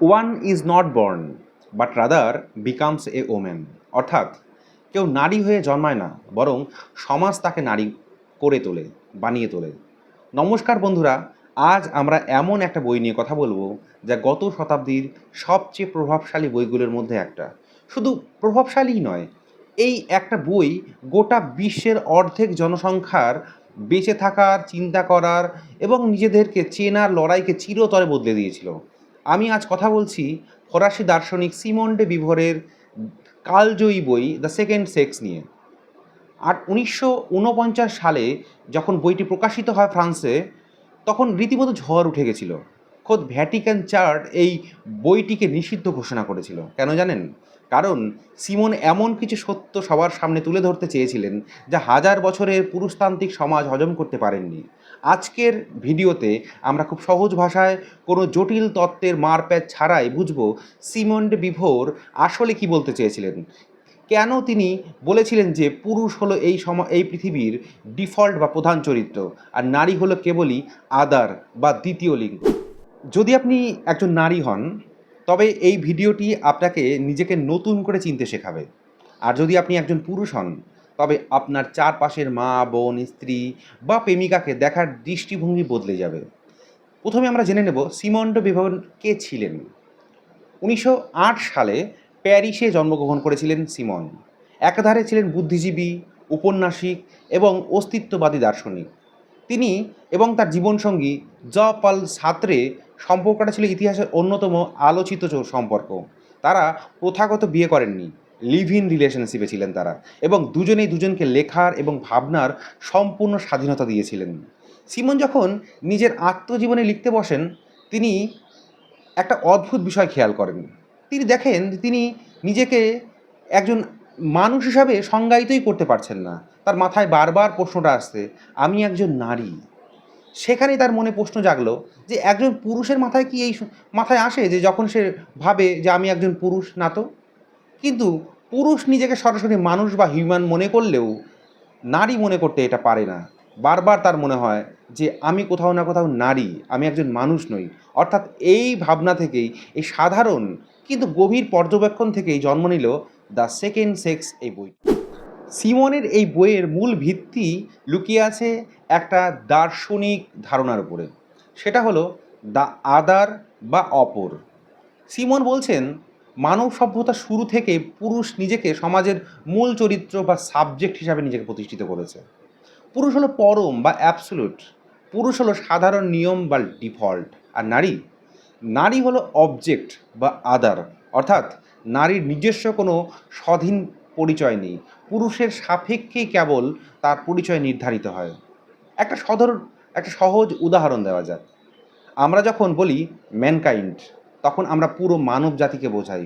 One is not born but rather becomes a women. অর্থাৎ কেউ নারী হয়ে জন্মায় না, বরং সমাজ তাকে নারী করে তোলে, বানিয়ে তোলে। নমস্কার বন্ধুরা, আজ আমরা এমন একটা বই নিয়ে কথা বলবো যা গত শতাব্দীর সবচেয়ে প্রভাবশালী বইগুলোর মধ্যে একটা। শুধু প্রভাবশালীই নয়, এই একটা বই গোটা বিশ্বের অর্ধেক জনসংখ্যার বেঁচে থাকার, চিন্তা করার এবং নিজেদেরকে চেনার লড়াইকে চিরতরে বদলে দিয়েছিল। আমি আজ কথা বলছি ফরাসি দার্শনিক সিমন ডে বিভরের কালজয়ী বই দ্য সেকেন্ড সেক্স নিয়ে। আর 1949 সালে যখন বইটি প্রকাশিত হয় ফ্রান্সে, তখন রীতিমতো ঝড় উঠে গেছিল। খোদ ভ্যাটিকান চার্চ এই বইটিকে নিষিদ্ধ ঘোষণা করেছিল। কেন জানেন? কারণ সিমন এমন কিছু সত্য সবার সামনে তুলে ধরতে চেয়েছিলেন যা হাজার বছরের পুরুষতান্ত্রিক সমাজ হজম করতে পারেননি। আজকের ভিডিওতে আমরা খুব সহজ ভাষায়, কোনো জটিল তত্ত্বের মারপ্যাচ ছাড়াই বুঝব সিমন ডে বিভোর আসলে কি বলতে চেয়েছিলেন। কেন তিনি বলেছিলেন যে পুরুষ হলো এই পৃথিবীর ডিফল্ট বা প্রধান চরিত্র, আর নারী হলো কেবলই আদার বা দ্বিতীয় লিঙ্গ। যদি আপনি একজন নারী হন, তবে এই ভিডিওটি আপনাকে নিজেকে নতুন করে চিনতে শেখাবে। আর যদি আপনি একজন পুরুষ হন, তবে আপনার চারপাশের মা, বোন, স্ত্রী বা প্রেমিকাকে দেখার দৃষ্টিভঙ্গি বদলে যাবে। প্রথমে আমরা জেনে নেব সিমন ডে বিভর কে ছিলেন। 1908 সালে প্যারিসে জন্মগ্রহণ করেছিলেন সিমন। একাধারে ছিলেন বুদ্ধিজীবী, উপন্যাসিক এবং অস্তিত্ববাদী দার্শনিক। তিনি এবং তার জীবনসঙ্গী পল সার্ত্রে সম্পর্কটা ছিল ইতিহাসের অন্যতম আলোচিত সম্পর্ক। তারা প্রথাগত বিয়ে করেননি, লিভ ইন রিলেশনশিপে ছিলেন তারা, এবং দুজনেই দুজনকে লেখার এবং ভাবনার সম্পূর্ণ স্বাধীনতা দিয়েছিলেন। সিমন যখন নিজের আত্মজীবনে লিখতে বসেন, তিনি একটা অদ্ভুত বিষয় খেয়াল করেন। তিনি দেখেন যে তিনি নিজেকে একজন মানুষ হিসাবে সংজ্ঞায়িতই করতে পারছেন না। তার মাথায় বারবার প্রশ্নটা আসছে, আমি একজন নারী। সেখানেই তার মনে প্রশ্ন জাগলো যে একজন পুরুষের মাথায় কি এই মাথায় আসে যে যখন সে ভাবে যে আমি একজন পুরুষ? না তো। কিন্তু পুরুষ নিজেকে সরাসরি মানুষ বা হিউম্যান মনে করলেও নারী মনে করতে এটা পারে না। বারবার তার মনে হয় যে আমি কোথাও না কোথাও নারী, আমি একজন মানুষ নই। অর্থাৎ এই ভাবনা থেকেই, এই সাধারণ কিন্তু গভীর পর্যবেক্ষণ থেকেই জন্ম নিল দ্য সেকেন্ড সেক্স এই বই। সিমনের এই বইয়ের মূল ভিত্তি লুকিয়ে আছে একটা দার্শনিক ধারণার উপরে। সেটা হলো দ্য আদার বা অপর। সিমন বলছেন, মানব সভ্যতা শুরু থেকে পুরুষ নিজেকে সমাজের মূল চরিত্র বা সাবজেক্ট হিসাবে নিজেকে প্রতিষ্ঠিত করেছে। পুরুষ হলো পরম বা অ্যাবসোলুট, পুরুষ হলো সাধারণ নিয়ম বা ডিফল্ট, আর নারী নারী হলো অবজেক্ট বা আদার। অর্থাৎ নারীর নিজস্ব কোনো স্বাধীন পরিচয় নেই, পুরুষের সাপেক্ষেই কেবল তার পরিচয় নির্ধারিত হয়। একটা একটা সহজ উদাহরণ দেওয়া যাক। আমরা যখন বলি ম্যানকাইন্ড, তখন আমরা পুরো মানব জাতিকে বোঝাই।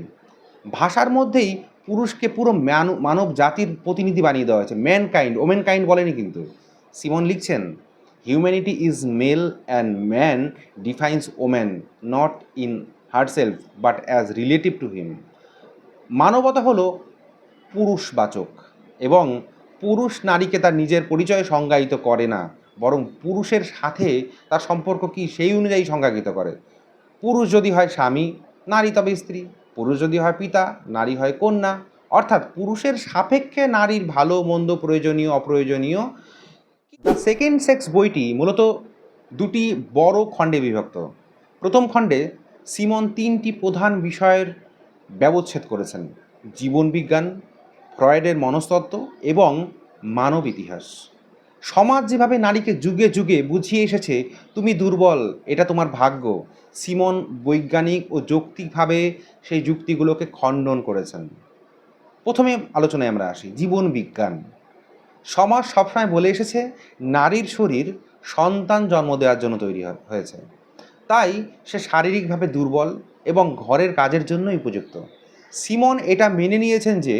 ভাষার মধ্যেই পুরুষকে পুরো মানব জাতির প্রতিনিধি বানিয়ে দেওয়া হয়েছে। ম্যানকাইন্ড, ওমেনকাইন্ড বলেনি কিন্তু। সিমন লিখছেন, humanity is male and man defines woman not in herself but as relative to him. মানবতা হলো পুরুষবাচক, এবং পুরুষ নারীকে তার নিজের পরিচয় সংজ্ঞায়িত করে না, বরং পুরুষের সাথে তার সম্পর্ক কী সেই অনুযায়ী সংজ্ঞায়িত করে। পুরুষ যদি হয় স্বামী, নারী তবে স্ত্রী। পুরুষ যদি হয় পিতা, নারী হয় কন্যা। অর্থাৎ পুরুষের সাপেক্ষে নারীর ভালো মন্দ, প্রয়োজনীয় অপ্রয়োজনীয়। দ্য সেকেন্ড সেক্স বইটি মূলত দুটি বড় খণ্ডে বিভক্ত। প্রথম খণ্ডে সিমন তিনটি প্রধান বিষয়ের ব্যবচ্ছেদ করেছেন: জীবনবিজ্ঞান, ফ্রয়েডের মনস্তত্ত্ব এবং মানব ইতিহাস। সমাজ যেভাবে নারীকে যুগে যুগে বুঝিয়ে এসেছে তুমি দুর্বল, এটা তোমার ভাগ্য, সিমন বৈজ্ঞানিক ও যৌক্তিকভাবে সেই যুক্তিগুলোকে খণ্ডন করেছেন। প্রথমে আলোচনায় আমরা আসি জীবন বিজ্ঞান। সমাজ সবসময় বলে এসেছে নারীর শরীর সন্তান জন্ম দেওয়ার জন্য তৈরি হয়েছে, তাই সে শারীরিকভাবে দুর্বল এবং ঘরের কাজের জন্যই উপযুক্ত। সিমন এটা মেনে নিয়েছেন যে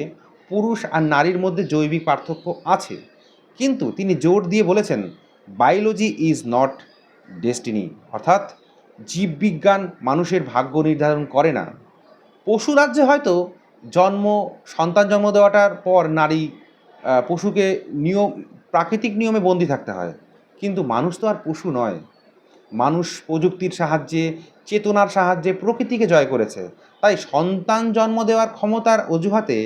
পুরুষ আর নারীর মধ্যে জৈবিক পার্থক্য আছে, কিন্তু তিনি জোর দিয়ে বলেছেন বায়োলজি ইজ নট ডেস্টিনি। অর্থাৎ জীববিজ্ঞান মানুষের ভাগ্য নির্ধারণ করে না। পশু রাজ্যে হয়তো সন্তান জন্ম দেওয়াটার পর নারী পশুকে প্রাকৃতিক নিয়মে বন্দি থাকতে হয়, কিন্তু মানুষ তো আর পশু নয়। মানুষ প্রযুক্তির সাহায্যে, চেতনার সাহায্যে প্রকৃতিকে জয় করেছে। তাই সন্তান জন্ম দেওয়ার ক্ষমতার অজুহাতে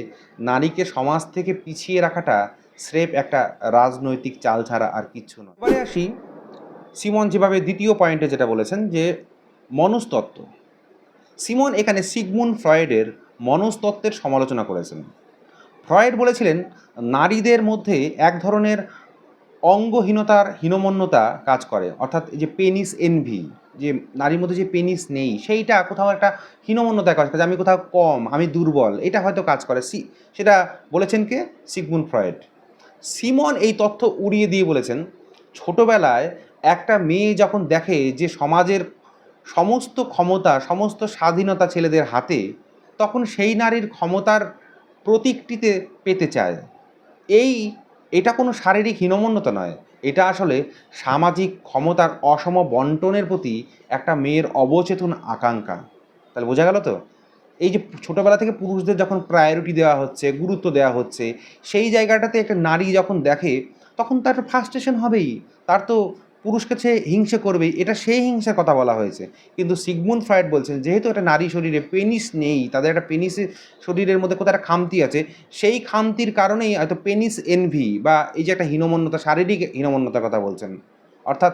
নারীকে সমাজ থেকে পিছিয়ে রাখাটা স্রেফ একটা রাজনৈতিক চাল ছাড়া আর কিচ্ছু নয়। এবারে আসি সিমন যেভাবে দ্বিতীয় পয়েন্টে যেটা বলেছেন যে মনস্তত্ত্ব। সিমন এখানে সিগমুন্ড ফ্রয়েডের মনস্তত্ত্বের সমালোচনা করেছেন। ফ্রয়েড বলেছিলেন নারীদের মধ্যে এক ধরনের অঙ্গহীনতার হীনমন্যতা কাজ করে, অর্থাৎ এই যে পেনিস এনভি, যে নারীর মধ্যে যে পেনিস নেই সেইটা কোথাও একটা হীনমন্যতায় কাজ করে, যে আমি কোথাও কম, আমি দুর্বল, এটা হয়তো কাজ করে। সেটা বলেছেন কে? Sigmund Freud. সিমন এই তথ্য উড়িয়ে দিয়ে বলেছেন ছোটবেলায় একটা মেয়ে যখন দেখে যে সমাজের সমস্ত ক্ষমতা, সমস্ত স্বাধীনতা ছেলেদের হাতে, তখন সেই নারীর ক্ষমতার প্রতীকটিতে পেতে চায়। এটা কোনো শারীরিক হীনমন্যতা নয়, এটা আসলে সামাজিক ক্ষমতার অসম বন্টনের প্রতি একটা মেয়ের অবচেতন আকাঙ্ক্ষা। তাহলে বোঝা গেল তো, এই যে ছোটোবেলা থেকে পুরুষদের যখন প্রায়োরিটি দেওয়া হচ্ছে, গুরুত্ব দেওয়া হচ্ছে, সেই জায়গাটাতে একটা নারী যখন দেখে তখন তার ফ্রাস্ট্রেশন হবেই, তার তো পুরুষকে সে হিংসে করবেই, এটা সেই হিংসার কথা বলা হয়েছে। কিন্তু সিগমুন্ড ফ্রয়েড বলছেন যেহেতু একটা নারী শরীরে পেনিস নেই, তাদের একটা পেনিসের শরীরের মধ্যে কোথাও একটা খামতি আছে, সেই খামতির কারণেই হয়তো পেনিস এনভি বা এই যে একটা হীনমন্যতা, শারীরিক হীনমন্যতার কথা বলছেন। অর্থাৎ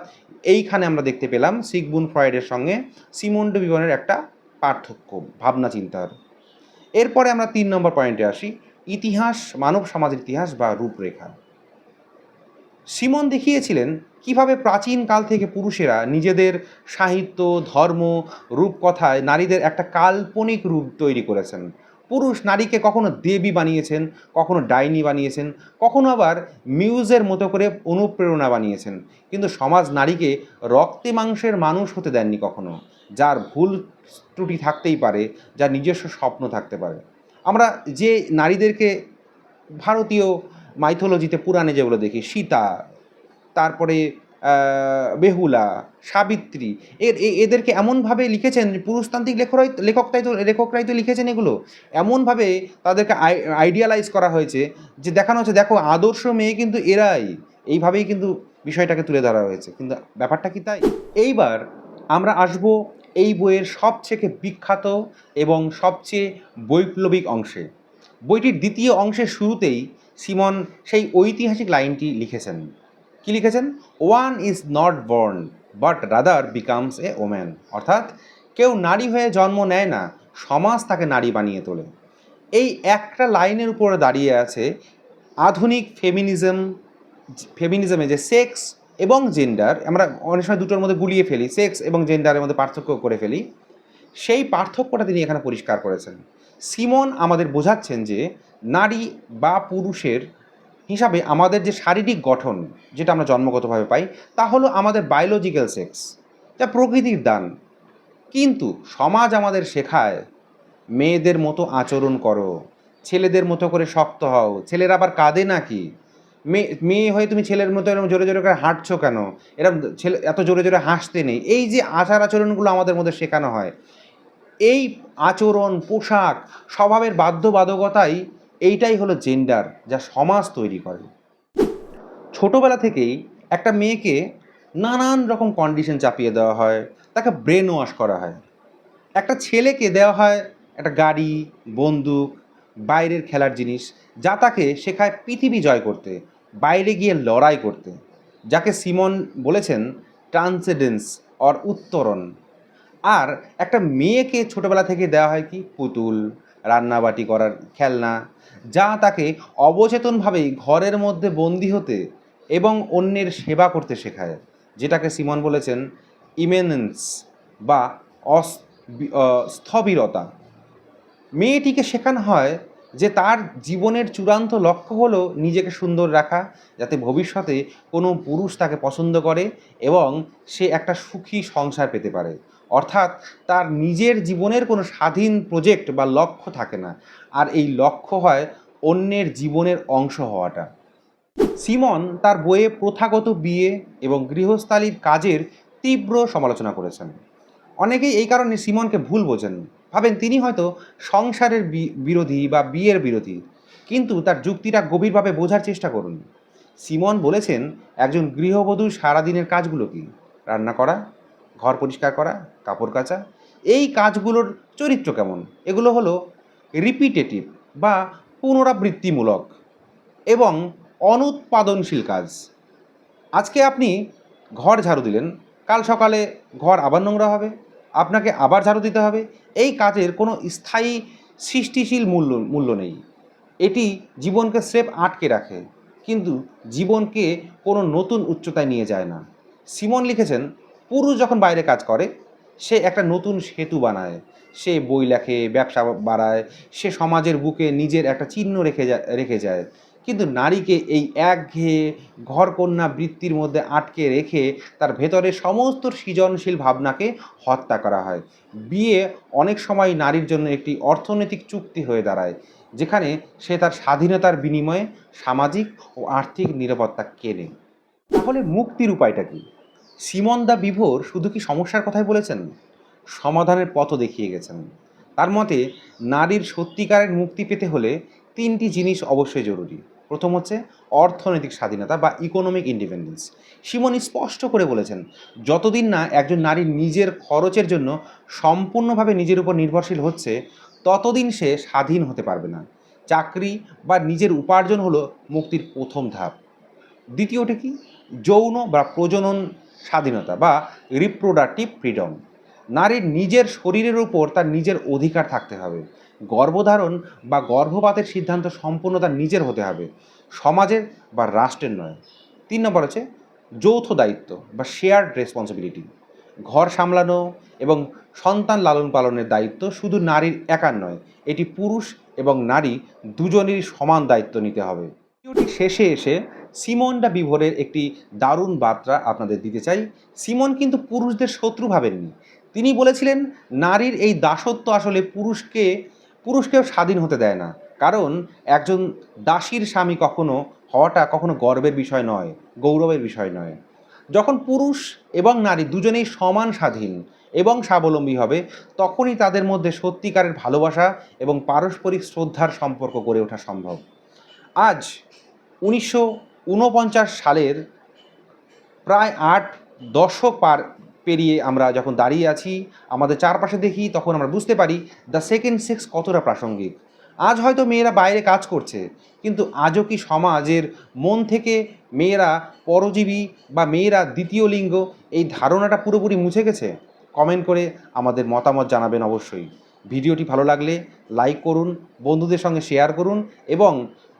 এইখানে আমরা দেখতে পেলাম সিগমুন্ড ফ্রয়েডের সঙ্গে সিমন ডে বিভনের একটা পার্থক্য ভাবনা চিন্তার। এরপরে আমরা 3 নম্বর পয়েন্টে আসি, ইতিহাস, মানব সমাজের ইতিহাস বা রূপরেখা। সিমন দেখিয়েছিলেন কিভাবে প্রাচীন কাল থেকে পুরুষেরা নিজেদের সাহিত্য, ধর্ম, রূপকথায় নারীদের একটা কাল্পনিক রূপ তৈরি করেছেন। পুরুষ নারীকে কখনো দেবী বানিয়েছেন, কখনো ডাইনি বানিয়েছেন, কখনো আবার মিউজের মতো করে অনুপ্রেরণা বানিয়েছেন। কিন্তু সমাজ নারীকে রক্তে মাংসের মানুষ হতে দেননি কখনো, যার ভুল ত্রুটি থাকতেই পারে, যার নিজস্ব স্বপ্ন থাকতে পারে। আমরা যে নারীদেরকে ভারতীয় মাইথোলজিতে, পুরাণে যেগুলো দেখি, সীতা, তারপরে বেহুলা, সাবিত্রী, এদেরকে এমনভাবে লিখেছেন যে পুরুষতান্ত্রিক লেখকরাই তো লিখেছেন এগুলো। এমনভাবে তাদেরকে আইডিয়ালাইজ করা হয়েছে যে দেখানো হচ্ছে দেখো আদর্শ মেয়ে কিন্তু এরাই, এইভাবেই কিন্তু বিষয়টাকে তুলে ধরা হয়েছে। কিন্তু ব্যাপারটা কি তাই? এইবার আমরা আসব এই বইয়ের সবথেকে বিখ্যাত এবং সবচেয়ে বৈপ্লবিক অংশে। বইটির দ্বিতীয় অংশের শুরুতেই সিমন সেই ঐতিহাসিক লাইনটি লিখেছেন। কি লিখেছেন? One is not born but rather becomes a woman. অর্থাৎ কেউ নারী হয়ে জন্ম নেয় না, সমাজ তাকে নারী বানিয়ে তোলে। এই একটা লাইনের উপরে দাঁড়িয়ে আছে আধুনিক ফেমিনিজমে যে সেক্স এবং জেন্ডার, আমরা অনেক সময় দুটোর মধ্যে গুলিয়ে ফেলি, সেক্স এবং জেন্ডারের মধ্যে পার্থক্য করে ফেলি, সেই পার্থক্যটা তিনি এখানে পরিষ্কার করেছেন। সিমন আমাদের বোঝাচ্ছেন যে নারী বা পুরুষের হিসাবে আমাদের যে শারীরিক গঠন, যেটা আমরা জন্মগতভাবে পাই, তা হলো আমাদের বায়োলজিক্যাল সেক্স, যা প্রকৃতির দান। কিন্তু সমাজ আমাদের শেখায় মেয়েদের মতো আচরণ করো, ছেলেদের মতো করে শক্ত হও, ছেলেরা আবার কাঁদে নাকি, মেয়ে হয়ে তুমি ছেলের মতো এরকম জোরে জোরে করে হাঁটছো কেন, এরকম ছেলে এত জোরে জোরে হাসতে নেই। এই যে আচরণগুলো আমাদের মধ্যে শেখানো হয়, এই আচরণ, পোশাক, স্বভাবের বাধ্যবাধকতাই এইটাই হলো জেন্ডার, যা সমাজ তৈরি করে। ছোটোবেলা থেকেই একটা মেয়েকে নানান রকম কন্ডিশন চাপিয়ে দেওয়া হয়, তাকে ব্রেন ওয়াশ করা হয়। একটা ছেলেকে দেওয়া হয় একটা গাড়ি, বন্দুক, বাইরের খেলার জিনিস, যা তাকে শেখায় পৃথিবী জয় করতে, বাইরে গিয়ে লড়াই করতে, যাকে সিমন বলেছেন ট্রান্সেন্ডেন্স অর উত্তরণ। আর একটা মেয়েকে ছোটোবেলা থেকে দেওয়া হয় কি? পুতুল, রান্নাবাটি করার খেলনা, যা তাকে অবচেতনভাবেই ঘরের মধ্যে বন্দি হতে এবং অন্যের সেবা করতে শেখায়, যেটাকে সিমন বলেছেন ইমেনেন্স বা স্থবিরতা। মেয়েটিকে শেখানো হয় যে তার জীবনের চূড়ান্ত লক্ষ্য হলো নিজেকে সুন্দর রাখা, যাতে ভবিষ্যতে কোনো পুরুষ তাকে পছন্দ করে এবং সে একটা সুখী সংসার পেতে পারে। অর্থাৎ তার নিজের জীবনের কোনো স্বাধীন প্রজেক্ট বা লক্ষ্য থাকে না, আর এই লক্ষ্য হয় অন্যের জীবনের অংশ হওয়াটা। সিমন তার বইয়ে প্রথাগত বিয়ে এবং গৃহস্থালির কাজের তীব্র সমালোচনা করেছেন। অনেকেই এই কারণে সিমনকে ভুল বোঝেন, ভাবেন তিনি হয়তো সংসারের বিরোধী বা বিয়ের বিরোধী। কিন্তু তার যুক্তিটা গভীরভাবে বোঝার চেষ্টা করুন। সিমন বলেছেন একজন গৃহবধূর সারাদিনের কাজগুলো কি? রান্না করা, ঘর পরিষ্কার করা, কাপড় কাচা। এই কাজগুলোর চরিত্র কেমন? এগুলো হলো রিপিটেটিভ বা পুনরাবৃত্তিমূলক এবং অনুৎপাদনশীল কাজ। আজকে আপনি ঘর ঝাড়ু দিলেন, কাল সকালে ঘর আবার নোংরা হবে, আপনাকে আবার ঝাড়ু দিতে হবে। এই কাজের কোনো স্থায়ী সৃষ্টিশীল মূল্য নেই। এটি জীবনকে স্রেফ আটকে রাখে, কিন্তু জীবনকে কোনো নতুন উচ্চতায় নিয়ে যায় না। সিমন লিখেছেন, পুরুষ যখন বাইরে কাজ করে সে একটা নতুন সেতু বানায়, সে বই লেখে, ব্যবসা বাড়ায়, সে সমাজের বুকে নিজের একটা চিহ্ন রেখে যায়। কিন্তু নারীকে এই একঘেয়ে ঘরকন্যা বৃত্তির মধ্যে আটকে রেখে তার ভেতরে সমস্ত সৃজনশীল ভাবনাকে হত্যা করা হয়। বিয়ে অনেক সময় নারীর জন্য একটি অর্থনৈতিক চুক্তি হয়ে দাঁড়ায়, যেখানে সে তার স্বাধীনতার বিনিময়ে সামাজিক ও আর্থিক নিরাপত্তা কেনে। তাহলে মুক্তির উপায়টা কী? সিমন দ্য বিভোর শুধু কি সমস্যার কথাই বলেছেন? সমাধানের পথও দেখিয়ে গেছেন। তার মতে নারীর সত্যিকারের মুক্তি পেতে হলে তিনটি জিনিস অবশ্যই জরুরি। প্রথম হচ্ছে অর্থনৈতিক স্বাধীনতা বা ইকোনমিক ইন্ডিপেন্ডেন্স। সিমন স্পষ্ট করে বলেছেন, যতদিন না একজন নারী নিজের খরচের জন্য সম্পূর্ণভাবে নিজের উপর নির্ভরশীল হচ্ছে, ততদিন সে স্বাধীন হতে পারবে না। চাকরি বা নিজের উপার্জন হলো মুক্তির প্রথম ধাপ। দ্বিতীয়টি কি? যৌন বা প্রজনন স্বাধীনতা বা রিপ্রোডাক্টিভ ফ্রিডম। নারীর নিজের শরীরের উপর তার নিজের অধিকার থাকতে হবে। গর্ভধারণ বা গর্ভপাতের সিদ্ধান্ত সম্পূর্ণ তার নিজের হতে হবে, সমাজের বা রাষ্ট্রের নয়। 3 নম্বর হচ্ছে যৌথ দায়িত্ব বা শেয়ার্ড রেসপন্সিবিলিটি। ঘর সামলানো এবং সন্তান লালন পালনের দায়িত্ব শুধু নারীর একার নয়, এটি পুরুষ এবং নারী দুজনেরই সমান দায়িত্ব নিতে হবে। ভিডিওটি শেষে এসে সিমন দ্য বিভোরের একটি দারুণ বার্তা আপনাদের দিতে চাই। সিমন কিন্তু পুরুষদের শত্রু ভাবেননি। তিনি বলেছিলেন, নারীর এই দাসত্ব আসলে পুরুষকেও স্বাধীন হতে দেয় না। কারণ একজন দাসীর স্বামী হওয়াটা কখনো গর্বের বিষয় নয়, গৌরবের বিষয় নয়। যখন পুরুষ এবং নারী দুজনেই সমান স্বাধীন এবং স্বাবলম্বী হবে, তখনই তাদের মধ্যে সত্যিকারের ভালোবাসা এবং পারস্পরিক শ্রদ্ধার সম্পর্ক গড়ে ওঠা সম্ভব। আজ 1949 সালের প্রায় 8 দশক পেরিয়ে আমরা যখন দাঁড়িয়ে আছি, আমাদের চারপাশে দেখি, তখন আমরা বুঝতে পারি দ্য সেকেন্ড সেক্স কতটা প্রাসঙ্গিক। আজ হয়তো মেয়েরা বাইরে কাজ করছে, কিন্তু আজও কি সমাজের মন থেকে মেয়েরা পরজীবী বা মেয়েরা দ্বিতীয় লিঙ্গ এই ধারণাটা পুরোপুরি মুছে গেছে? কমেন্ট করে আমাদের মতামত জানাবেন অবশ্যই। ভিডিওটি ভালো লাগলে লাইক করুন, বন্ধুদের সঙ্গে শেয়ার করুন এবং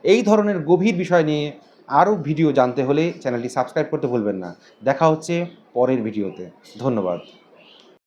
এই ধরনের গভীর বিষয় নিয়ে আরও ভিডিও জানতে হলে চ্যানেলটি সাবস্ক্রাইব করতে ভুলবেন না। দেখা হচ্ছে পরের ভিডিওতে। ধন্যবাদ।